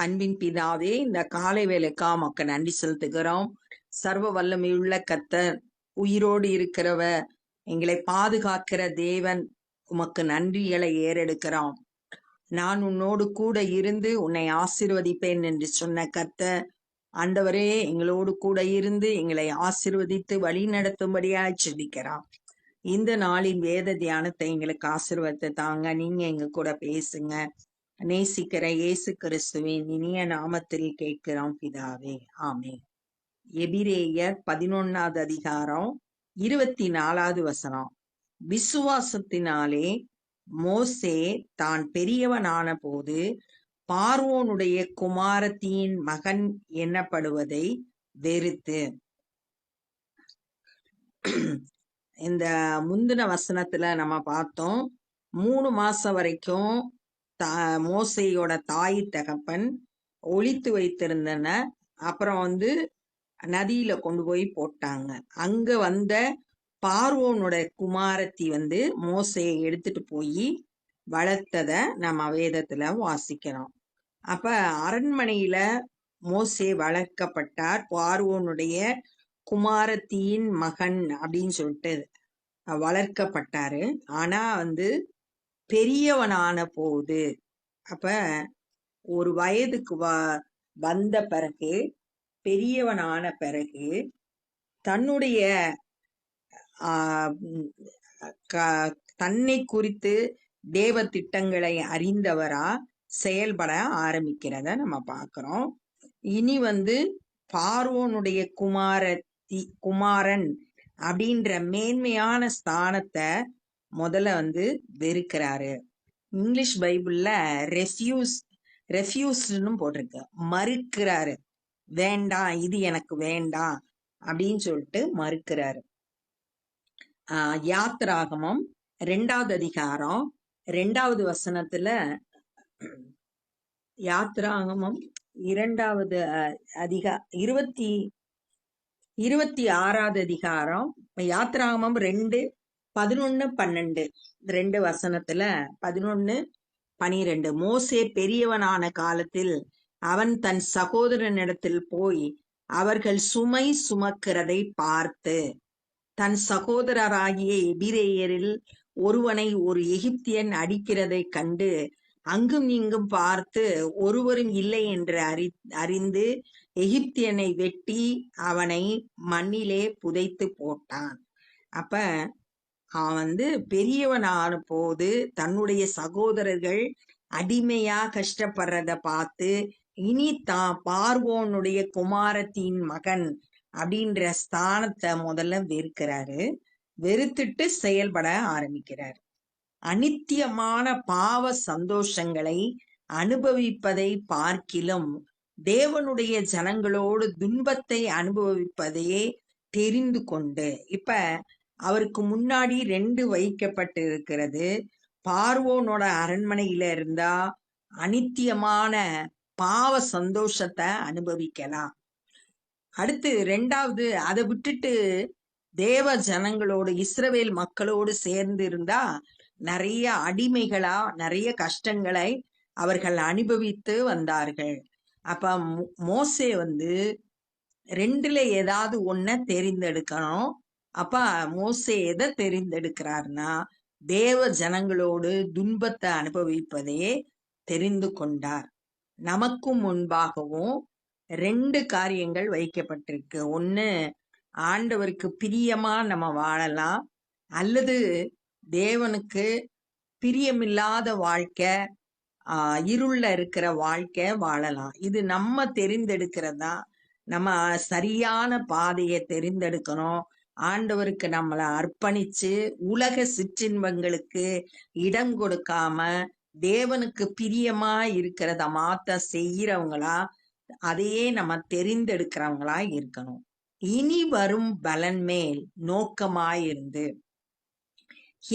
அன்பின் பிதாவே, இந்த காலை வேலைக்கா உமக்கு நன்றி செலுத்துகிறோம். சர்வ வல்லமையுள்ள கர்த்தர், உயிரோடு இருக்கிறவர், எங்களை பாதுகாக்கிற தேவன், உமக்கு நன்றிகளை ஏறெடுக்கிறோம். நான் உன்னோடு கூட இருந்து உன்னை ஆசீர்வதிப்பேன் என்று சொன்ன கர்த்தர், ஆண்டவரே எங்களோடு கூட இருந்து எங்களை ஆசீர்வதித்து வழி நடத்தும்படியாய் ஜெபிக்கிறோம். இந்த நாளின் வேத தியானத்தை எங்களுக்கு ஆசீர்வாதத்தை தாங்க. நீங்க எங்க கூட பேசுங்க. நேசிக்கிற இயேசு கிறிஸ்துவின் இனிய நாமத்தில் கேட்கிறோம் பிதாவே, ஆமென். எபிரேயர் 11வது அதிகாரம் 24வது வசனம். விசுவாசத்தினாலே மோசே தான் பெரியவனான போது பார்வோனுடைய குமாரத்தியின் மகன் எண்ணப்படுவதை வெறுத்து. இந்த முந்தின வசனத்துல நம்ம பார்த்தோம், 3 மாசம் வரைக்கும் மோசையோட தாய் தகப்பன் ஒளித்து வைத்திருந்தன. அப்புறம் நதியில கொண்டு போய் போட்டாங்க. அங்க வந்த பார்வோனோட குமாரத்தி மோசையை எடுத்துட்டு போய் வளர்த்தத நம்ம வேதத்துல வாசிக்கிறோம். அப்ப அரண்மனையில மோசே வளர்க்கப்பட்டார். பார்வோனுடைய குமாரத்தியின் மகன் அப்படின்னு சொல்லிட்டு வளர்க்கப்பட்டாரு. ஆனா பெரியவனான போது, அப்ப ஒரு வயதுக்கு வந்த பிறகு, பெரியவனான பிறகு தன்னுடைய தன்னை குறித்து தேவ திட்டங்களை அறிந்தவரா செயல்பட ஆரம்பிக்கிறத நம்ம பார்க்கிறோம். இனி பார்வோனுடைய குமாரன் அப்படின்ற மேன்மையான ஸ்தானத்தை முதல்ல வெறுக்கிறாரு. இங்கிலீஷ் பைபிள்ல ரெஃப்யூஸ்ன்னு போட்டிருக்கு, மறுக்கிறாரு. வேண்டாம், இது எனக்கு வேண்டாம் அப்படின்னு சொல்லிட்டு மறுக்கிறாரு. யாத்திராகமம் 2வது அதிகாரம் 2வது வசனத்துல, யாத்திராகமம் 2வது 26வது அதிகாரம், யாத்திராகமம் 2:11-12 2 வசனத்துல 11-12. மோசே பெரியவனான காலத்தில் அவன் தன் சகோதரனிடத்தில் போய் அவர்கள் சுமை சுமக்கிறதை பார்த்து, தன் சகோதரராகிய எபிரேயரில் ஒருவனை ஒரு எகிப்தியன் அடிக்கிறதை கண்டு அங்கும் இங்கும் பார்த்து ஒருவரும் இல்லை என்று அறிந்து எகிப்தியனை வெட்டி அவனை மண்ணிலே புதைத்து போட்டான். அப்ப அவன் பெரியவனான போது தன்னுடைய சகோதரர்கள் அடிமையா கஷ்டப்படுறத பார்த்து, இனி தான் பார்வோனுடைய குமாரத்தின் மகன் அப்படின்ற ஸ்தானத்தை முதல்ல வெறுக்கிறாரு. வெறுத்துட்டு செயல்பட ஆரம்பிக்கிறார். அநித்தியமான பாவ சந்தோஷங்களை அனுபவிப்பதை பார்க்கிலும் தேவனுடைய ஜனங்களோடு துன்பத்தை அனுபவிப்பதையே தெரிந்து கொண்டு, இப்ப அவருக்கு முன்னாடி 2 வைக்கப்பட்டு இருக்கிறது. பார்வோனோட அரண்மனையில இருந்தா அநித்தியமான பாவ சந்தோஷத்தை அனுபவிக்கலாம். அடுத்து 2வது, அதை விட்டுட்டு தேவ ஜனங்களோடு இஸ்ரவேல் மக்களோடு சேர்ந்து இருந்தா நிறைய அடிமைகளா நிறைய கஷ்டங்களை அவர்கள் அனுபவித்து வந்தார்கள். அப்ப மோசே 2ல ஏதாவது ஒன்ன தெரிந்தெடுக்கணும். அப்ப மோசே எதை தெரிந்தெடுக்கிறார்னா, தேவ ஜனங்களோடு துன்பத்தை அனுபவிப்பதையே தெரிந்து கொண்டார். நமக்கும் முன்பாகவும் 2 காரியங்கள் வைக்கப்பட்டிருக்கு. ஒண்ணு, ஆண்டவருக்கு பிரியமா நம்ம வாழலாம், அல்லது தேவனுக்கு பிரியமில்லாத வாழ்க்கை, இருள்ல இருக்கிற வாழ்க்கை வாழலாம். இது நம்ம தெரிந்தெடுக்கிறதா. நம்ம சரியான பாதையை தெரிந்தெடுக்கணும். ஆண்டவருக்கு நம்மளை அர்ப்பணிச்சு உலக சிற்றின்பங்களுக்கு இடம் கொடுக்காம தேவனுக்கு பிரியமா இருக்கிறத மாத்த செய்யறவங்களா, அதையே நம்ம தெரிந்தெடுக்கிறவங்களா இருக்கணும். இனி வரும் பலன் மேல் நோக்கமாயிருந்து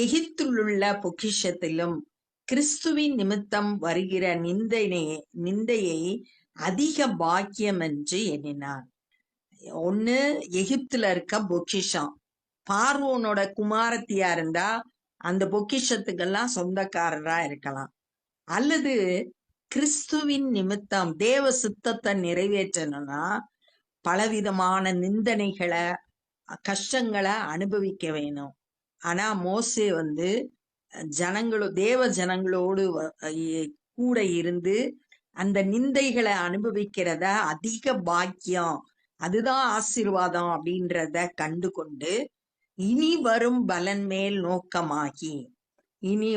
எகிப்திலுள்ள பொக்கிஷத்திலும் கிறிஸ்துவின் நிமித்தம் வருகிற நிந்தையை அதிக பாக்கியம் என்று எண்ணினார். ஒண்ணு, எகிப்துல இருக்க பொக்கிஷம். பார்வோனோட குமாரத்தியா இருந்தா அந்த பொக்கிஷத்துக்கெல்லாம் சொந்தக்காரரா இருக்கலாம். அல்லது கிறிஸ்துவின் நிமித்தம் தேவ சித்தத்தை நிறைவேற்றணும்னா பலவிதமான நிந்தனைகளை கஷ்டங்களை அனுபவிக்க வேணும். ஆனா மோசே தேவ ஜனங்களோடு கூட இருந்து அந்த நிந்தைகளை அனுபவிக்கிறத அதிக பாக்கியம், அதுதான் ஆசீர்வாதம் அப்படின்றத கண்டு கொண்டு இனி வரும் பலன் மேல் நோக்கமாகி, இனி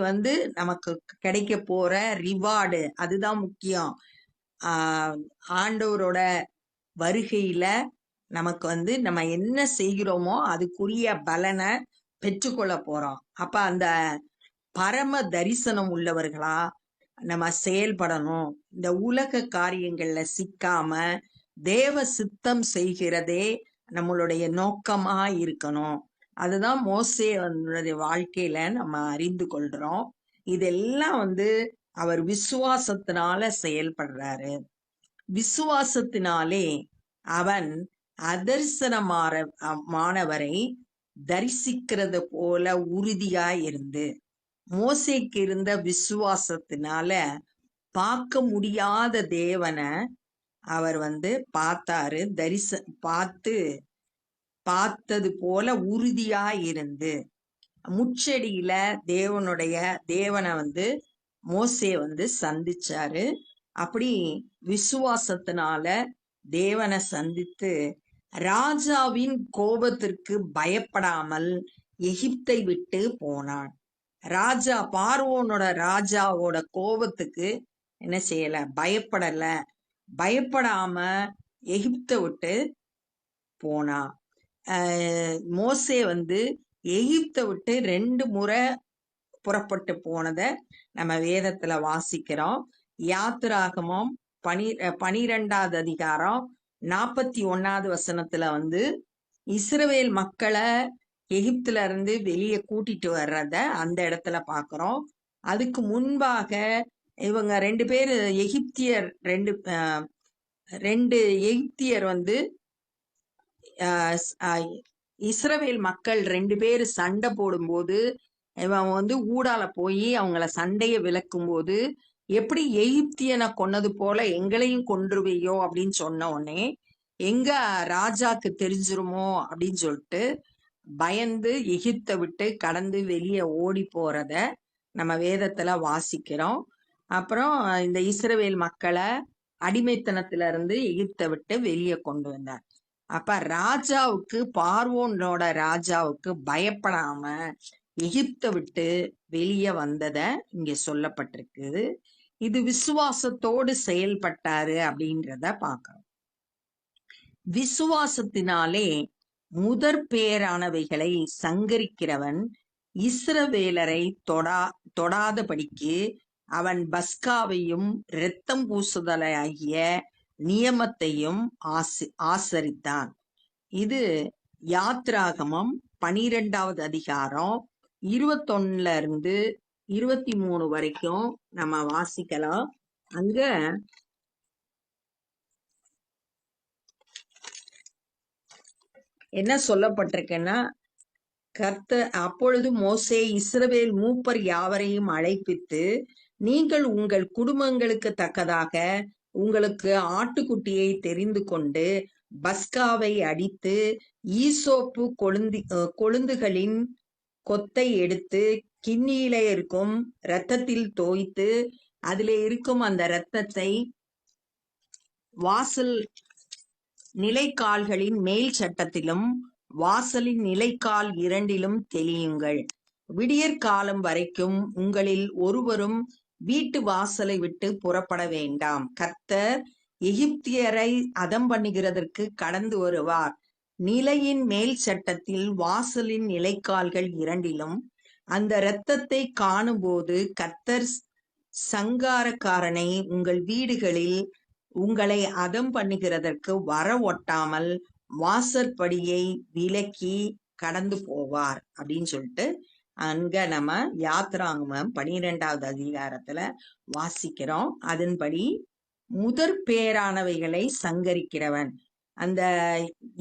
நமக்கு கிடைக்க போற ரிவார்டு அதுதான் முக்கியம். ஆண்டவரோட வருகையில நமக்கு நம்ம என்ன செய்கிறோமோ அதுக்குரிய பலனை பெற்றுக்கொள்ள போறோம். அப்ப அந்த பரம தரிசனம் உள்ளவர்களா நம்ம செயல்படணும். இந்த உலக காரியங்கள்ல சிக்காம தேவ சித்தம் செய்கிறதே நம்மளுடைய நோக்கமா இருக்கணும். அதுதான் மோசே வாழ்க்கையில நம்ம அறிந்து கொள்றோம். இதெல்லாம் அவர் விசுவாசத்தினால செயல்படுறாரு. விசுவாசத்தினாலே அவன் அதர்சனமானவரை தரிசிக்கிறது போல உறுதியாய் இருந்து, மோசேக்கு இருந்த விசுவாசத்தினால பார்க்க முடியாத தேவனை அவர் பார்த்தாரு. பார்த்தது போல உறுதியாய் இருந்து, முச்செடியில தேவனை மோசே சந்திச்சாரு. அப்படி விசுவாசத்தினால தேவனை சந்தித்து ராஜாவின் கோபத்திற்கு பயப்படாமல் எகிப்தை விட்டு போனான். பார்வோனோட ராஜாவோட கோபத்துக்கு என்ன செய்யல, பயப்படாம எகிப்தை விட்டு போனான். மோசே எகிப்தை விட்டு 2 முறை புறப்பட்டு போனதை நம்ம வேதத்துல வாசிக்கிறோம். யாத்திராகமம் 12வது அதிகாரம் 41வது வசனத்துல இஸ்ரவேல் மக்களை எகிப்துல இருந்து வெளியே கூட்டிட்டு வர்றத அந்த இடத்துல பாக்குறோம். அதுக்கு முன்பாக இவங்க 2 பேர் எகிப்தியர், ரெண்டு எகிப்தியர் இஸ்ரவேல் மக்கள் 2 பேர் சண்டை போடும்போது இவன் ஊடால போய் அவங்கள சண்டைய விளக்கும் போது, எப்படி எகிப்தியனை கொன்னது போல எங்களையும் கொன்றுவையோ அப்படின்னு சொன்ன உடனே எங்க ராஜாக்கு தெரிஞ்சிருமோ அப்படின்னு சொல்லிட்டு பயந்து எகிப்தை விட்டு கடந்து வெளியே ஓடி போறத நம்ம வேதத்துல வாசிக்கிறோம். அப்புறம் இந்த இஸ்ரவேல் மக்களை அடிமைத்தனத்துல இருந்து எகிப்தை விட்டு வெளியே கொண்டு வந்தார். அப்ப பார்வோனோட ராஜாவுக்கு பயப்படாம எகிப்தை விட்டு வெளியே வந்தத இங்க சொல்லப்பட்டிருக்குது. இது விசுவாசத்தோடு செயல்பட்டாரு அப்படின்றத பார்க்கிறோம். விசுவாசத்தினாலே முதற் பேரானவைகளை சங்கரிக்கிறவன் இஸ்ரவேலரை தொடாதபடிக்கு அவன் பஸ்காவையும் இரத்தம் பூசுதலாகிய நியமத்தையும் ஆசரித்தான். இது யாத்ராகமம் 12வது அதிகாரம் 21 இருந்து 23 வரைக்கும் நம்ம வாசிக்கலாம். அங்க என்ன சொல்லப்பட்டிருக்குன்னா, அப்பொழுது மோசே இஸ்ரவேல் மூப்பர் யாவரையும் அழைப்பித்து, நீங்கள் உங்கள் குடும்பங்களுக்கு தக்கதாக உங்களுக்கு ஆட்டுக்குட்டியை தெரிந்து கொண்டு பஸ்காவை அடித்து ஈசோப்பு கொழுந்துகளின் கொத்தை எடுத்து கிண்ணியில இருக்கும் இரத்தத்தில் தோய்த்து அதிலே இருக்கும் அந்த இரத்தத்தை வாசல் நிலைக்கால்களின் மேல் சட்டத்திலும் வாசலின் நிலைக்கால் 2லும் தெளியுங்கள். விடியற்காலம் வரைக்கும் உங்களில் ஒருவரும் வீட்டு வாசலை விட்டு புறப்பட வேண்டாம். கர்த்தர் எகிப்தியரை அதம் பண்ணுகிறதற்கு கடந்து வருவார். நிலையின் மேல் சட்டத்தில் வாசலின் நிலைக்கால்கள் 2லும் அந்த இரத்தத்தை காணும்போது கர்த்தர் சங்காரக்காரனை உங்கள் வீடுகளில் உங்களை அதம் பண்ணுகிறதற்கு வர ஒட்டாமல் வாசற்படியை விலக்கி கடந்து போவார் அப்படின்னு சொல்லிட்டு அங்க நம்ம யாத்ராகமம் 12வது அதிகாரத்துல வாசிக்கிறோம். அதன்படி முதற் பேரானவைகளை சங்கரிக்கிறவன், அந்த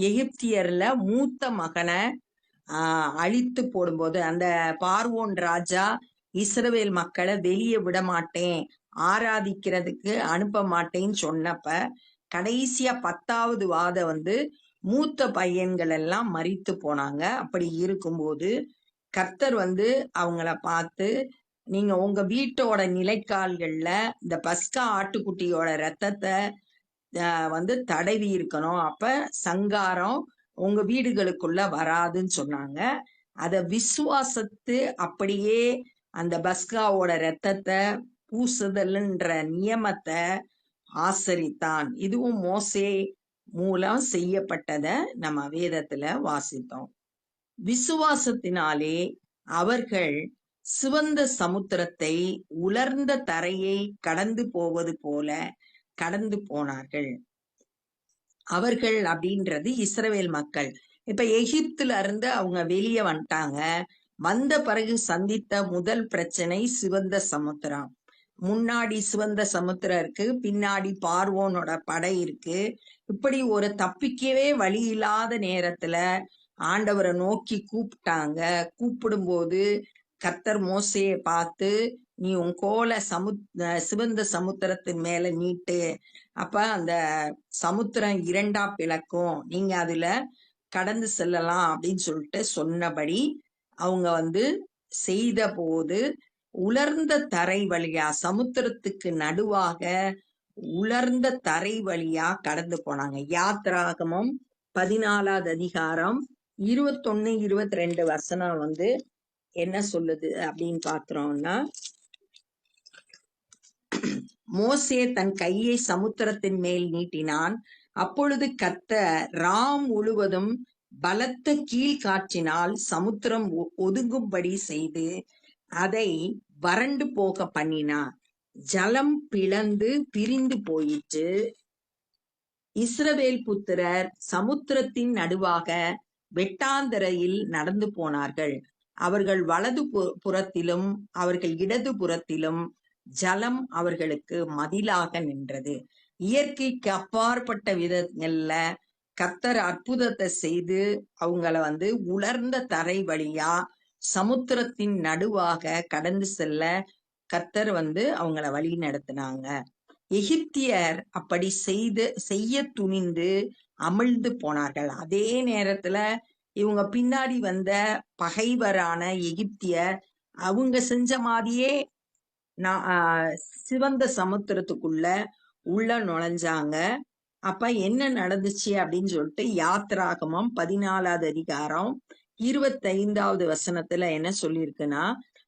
எகிப்தியர்ல மூத்த மகனை அழித்து போடும்போது அந்த பார்வோன் ராஜா இஸ்ரவேல் மக்களை வெளியே விட மாட்டேன், ஆராதிக்கிறதுக்கு அனுப்ப மாட்டேன்னு சொன்னப்ப கடைசியா 10வது வாதம் மூத்த பையன்கள் எல்லாம் மரித்து போனாங்க. அப்படி இருக்கும்போது கர்த்தர் அவங்கள பார்த்து, நீங்க உங்க வீட்டோட நிலைக்கால்கள்ல இந்த பஸ்கா ஆட்டுக்குட்டியோட ரத்தத்தை தடவி இருக்கணும். அப்ப சங்காரம் உங்க வீடுகளுக்குள்ள வராதுன்னு சொன்னாங்க. அத விசுவாசத்து அப்படியே அந்த பஸ்காவோட ரத்தத்தை பூசுதல்ன்ற நியமத்தை ஆசரித்தான். இதுவும் மோசே மூலம் செய்யப்பட்டத நம்ம வேதத்துல வாசித்தோம். விசுவாசத்தினாலே அவர்கள் சிவந்த சமுத்திரத்தை உலர்ந்த தரையை கடந்து போவது போல கடந்து போனார்கள். அவர்கள் அப்படின்றது இஸ்ரவேல் மக்கள். இப்ப எகிப்துல இருந்து அவங்க வெளியே வந்துட்டாங்க. வந்த பிறகு சந்தித்த முதல் பிரச்சனை சிவந்த சமுத்திரம். முன்னாடி சிவந்த சமுத்திரம் இருக்கு, பின்னாடி பார்வோனோட படை இருக்கு. இப்படி ஒரு தப்பிக்கவே வழி இல்லாத நேரத்துல ஆண்டவரை நோக்கி கூப்பிட்டாங்க. கூப்பிடும்போது கர்த்தர் மோசையை பார்த்து, நீ உன் கோலை சிவந்த சமுத்திரத்தின் மேல நீட்டு, அப்ப அந்த சமுத்திரம் 2ஆ பிளக்கும், நீங்க அதுல கடந்து செல்லலாம் அப்படின்னு சொல்லிட்டு சொன்னபடி அவங்க செய்த போது உலர்ந்த தரை வழியா, சமுத்திரத்துக்கு நடுவாக உலர்ந்த தரை வழியா கடந்து போனாங்க. யாத்ராகமம் 14வது அதிகாரம் 21, 22 வசனம் என்ன சொல்லுது அப்படின்னு பாக்குறோம்னா, மோசே தன் கையை சமுத்திரத்தின் மேல் நீட்டினான். அப்பொழுது கர்த்தர் ராம் முழுவதும் பலத்த கீழ்காற்றினால் சமுத்திரம் ஒதுங்கும்படி செய்து அதை வறண்டு போக பண்ணினார். ஜலம் பிளந்து பிரிந்து போயிற்று. இஸ்ரவேல் புத்திரர் சமுத்திரத்தின் நடுவாக வெட்டாந்தரையில் நடந்து போனார்கள். அவர்கள் வலது புறத்திலும் அவர்கள் இடது புறத்திலும் ஜலம் அவர்களுக்கு மதிலாக நின்றது. இயற்கைக்கு அப்பாற்பட்ட விதங்கள்ல கர்த்தர் அற்புதத்தை செய்து அவங்கள உலர்ந்த தரை வழியா சமுத்திரத்தின் நடுவாக கடந்து செல்ல கர்த்தர் அவங்கள வழி நடத்தினாங்க. எகிப்தியர் அப்படி செய்ய துணிந்து அமிழ்ந்து போனார்கள். அதே நேரத்துல இவங்க பின்னாடி வந்த பகைவரான எகிப்தியர் அவங்க செஞ்ச மாதிரியே சிவந்த சமுத்திரத்துக்குள்ள உள்ள நுழைஞ்சாங்க. அப்ப என்ன நடந்துச்சு அப்படின்னு சொல்லிட்டு யாத்ராகமம் 14வது அதிகாரம் 25வது வசனத்துல என்ன சொல்லியிருக்குன்னா,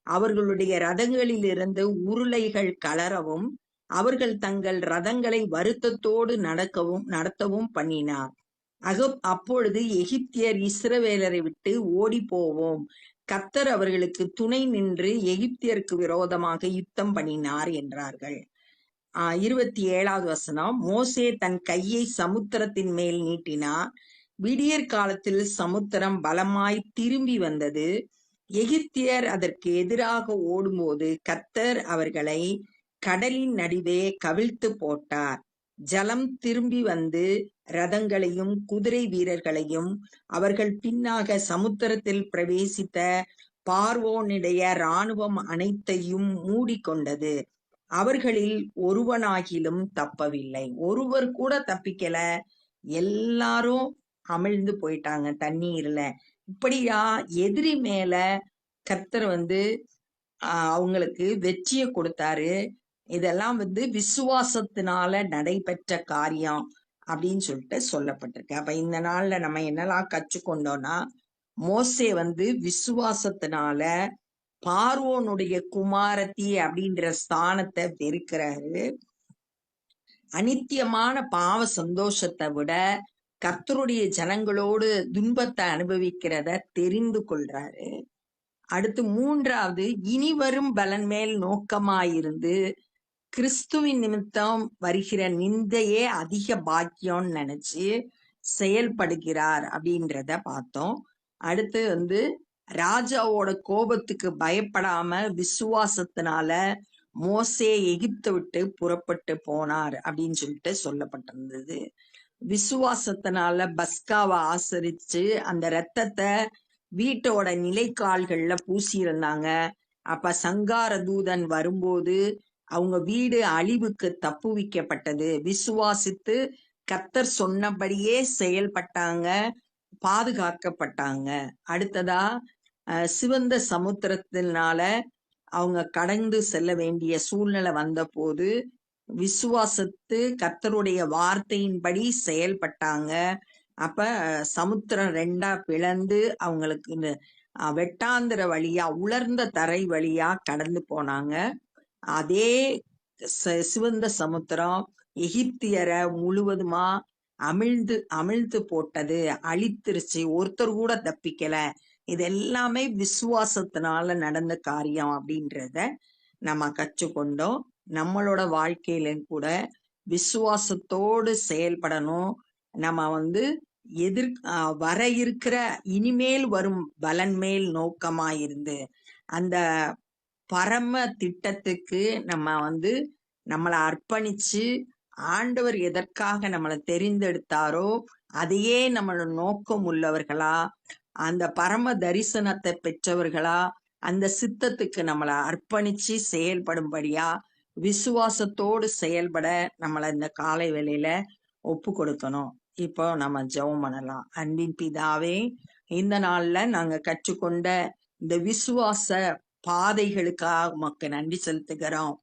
அவர்களுடைய ரதங்களில் இருந்து உருளைகள் கலரவும் அவர்கள் தங்கள் ரதங்களை வருத்தத்தோடு நடத்தவும் பண்ணினார். அப்பொழுது எகிப்தியர் இஸ்ரவேலரை விட்டு ஓடி போவோம், கர்த்தர் அவர்களுக்கு துணை நின்று எகிப்தியருக்கு விரோதமாக யுத்தம் பண்ணினார் என்றார்கள். 27வது வசனம், மோசே தன் கையை சமுத்திரத்தின் மேல் நீட்டினார். விடியற் காலத்தில் சமுத்திரம் பலமாய் திரும்பி வந்தது. எகிப்தியர் அதற்கு எதிராக ஓடும்போது கர்த்தர் அவர்களை கடலின் நடுவே கவிழ்த்து போட்டார். ஜலம் திரும்பி வந்து ரதங்களையும் குதிரை வீரர்களையும் அவர்கள் பின்னாக சமுத்திரத்தில் பிரவேசித்த பார்வோனுடைய இராணுவம் அனைத்தையும் மூடிக்கொண்டது. அவர்களில் ஒருவனாகிலும் தப்பவில்லை. ஒருவர் கூட தப்பிக்கல. எல்லாரும் அமிழ்ந்து போயிட்டாங்க தண்ணீர்ல. இப்படியா எதிரி மேல கர்த்தர் அவங்களுக்கு வெற்றியை கொடுத்தாரு. இதெல்லாம் விசுவாசத்தினால நடைபெற்ற காரியம் அப்படின்னு சொல்லிட்டு சொல்லப்பட்டிருக்கு. அப்ப இந்த நாள்ல நம்ம என்னெல்லாம் கற்றுக்கொண்டோம்னா, மோசே விசுவாசத்தினால பார்வோனுடைய குமாரத்தி அப்படின்ற ஸ்தானத்தை வெறுக்கிறாரு. அனித்தியமான பாவ சந்தோஷத்தை விட கர்த்தருடைய ஜனங்களோடு துன்பத்தை அனுபவிக்கிறத தெரிந்து கொள்றாரு. அடுத்து 3வது, இனி வரும் பலன் மேல் நோக்கமாயிருந்து கிறிஸ்துவின் நிமித்தம் வருகிற நிந்தையே அதிக பாக்கியம்னு நினைச்சு செயல்படுகிறார் அப்படின்றத பார்த்தோம். அடுத்து ராஜாவோட கோபத்துக்கு பயப்படாம விசுவாசத்தினால மோசே எகிப்தை விட்டு புறப்பட்டு போனார் அப்படின்னு சொல்லிட்டு சொல்லப்பட்டிருந்தது. விசுவாசத்தினால பஸ்காவை ஆசரிச்சு அந்த ரத்தத்தை வீட்டோட நிலைக்கால்கள்ல பூசி இருந்தாங்க. அப்ப சங்கார தூதன் வரும்போது அவங்க வீடு அழிவுக்கு தப்புவிக்கப்பட்டது. விசுவாசித்து கர்த்தர் சொன்னபடியே செயல்பட்டாங்க, பாதுகாக்கப்பட்டாங்க. அடுத்ததா சிவந்த சமுத்திரத்தினால அவங்க கடந்து செல்ல வேண்டிய சூழ்நிலை வந்தபோது விசுவாசித்து கர்த்தருடைய வார்த்தையின்படி செயல்பட்டாங்க. அப்ப சமுத்திரம் 2ஆ பிளந்து அவங்களுக்கு வெட்டாந்திர வழியா, உலர்ந்த தரை வழியா கடந்து போனாங்க. அதே சிவந்த சமுத்திரம் எகிப்தியரை முழுவதுமா அமிழ்த்து போட்டது, அழித்திருச்சு. ஒருத்தர் கூட தப்பிக்கல. இது எல்லாமே விசுவாசத்தினால நடந்த காரியம் அப்படின்றத நம்ம கற்றுக்கொண்டோம். நம்மளோட வாழ்க்கையிலும் கூட விசுவாசத்தோடு செயல்படணும். நம்ம வர இருக்கிற இனிமேல் வரும் பலன் மேல் நோக்கமாயிருந்து அந்த பரம திட்டத்துக்கு நம்மளை அர்ப்பணிச்சு ஆண்டவர் எதற்காக நம்மளை தெரிந்தெடுத்தாரோ அதையே நம்மளோட நோக்கம் உள்ளவர்களா, அந்த பரம தரிசனத்தை பெற்றவர்களா, அந்த சித்தத்துக்கு நம்மளை அர்ப்பணிச்சு செயல்படும்படியா விசுவாசத்தோடு செயல்பட நம்மளை இந்த காலை வேளையில ஒப்பு கொடுக்கணும். இப்போ நம்ம ஜெபம் பண்ணலாம். அன்பின் பிதாவே, இந்த நாள்ல நாங்க கற்றுக்கொண்ட இந்த விசுவாச பாதைகளுக்காக உமக்கு நன்றி செலுத்துகிறோம்.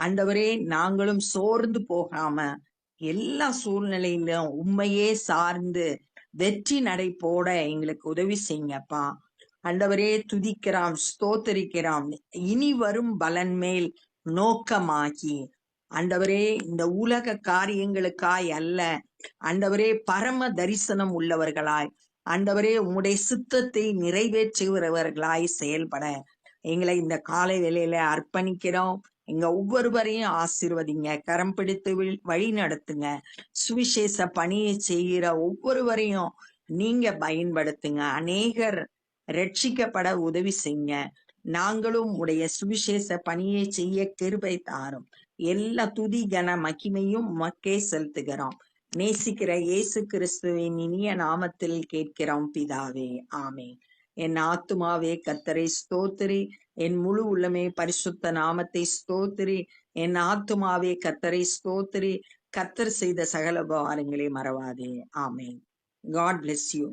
ஆண்டவரே, நாங்களும் சோர்ந்து போகாம எல்லா சூழ்நிலையிலும் உண்மையே சார்ந்து வெற்றி நடை போட எங்களுக்கு உதவி செய்யுங்கப்பா. ஆண்டவரே, துதிக்கிறோம், ஸ்தோத்தரிக்கிறோம். இனி வரும் பலன் மேல் நோக்கமாகி ஆண்டவரே, இந்த உலக காரியங்களுக்காய் அல்ல ஆண்டவரே, பரம தரிசனம் உள்ளவர்களாய் ஆண்டவரே, உம்முடைய சித்தத்தை நிறைவேற்றுகிறவர்களாய் செயல்பட எங்களை இந்த காலை வேளையில அர்ப்பணிக்கிறோம். எங்க ஒவ்வொருவரையும் ஆசீர்வதிங்க, கரம் பிடித்து வழி நடத்துங்க. சுவிசேஷ பணியை செய்கிற ஒவ்வொருவரையும் நீங்க பயன்படுத்துங்க. அநேகர் ரட்சிக்கப்பட உதவி செய்யுங்க. நாங்களும் உடைய சுவிசேஷ பணியை செய்ய கிருபை தாரும். எல்லா துதி கன மகிமையும் மக்கே செலுத்துகிறோம். நேசிக்கிற இயேசு கிறிஸ்துவின் இனிய நாமத்தில் கேட்கிறோம் பிதாவே, ஆமென். என் ஆத்துமாவே கர்த்தரை ஸ்தோத்திரி, என் முழு உள்ளமே பரிசுத்த நாமத்தை ஸ்தோத்திரி. என் ஆத்துமாவே கர்த்தரை ஸ்தோத்திரி, கர்த்தர் செய்த சகல உபகாரங்களை மறவாதே. ஆமென். God bless you.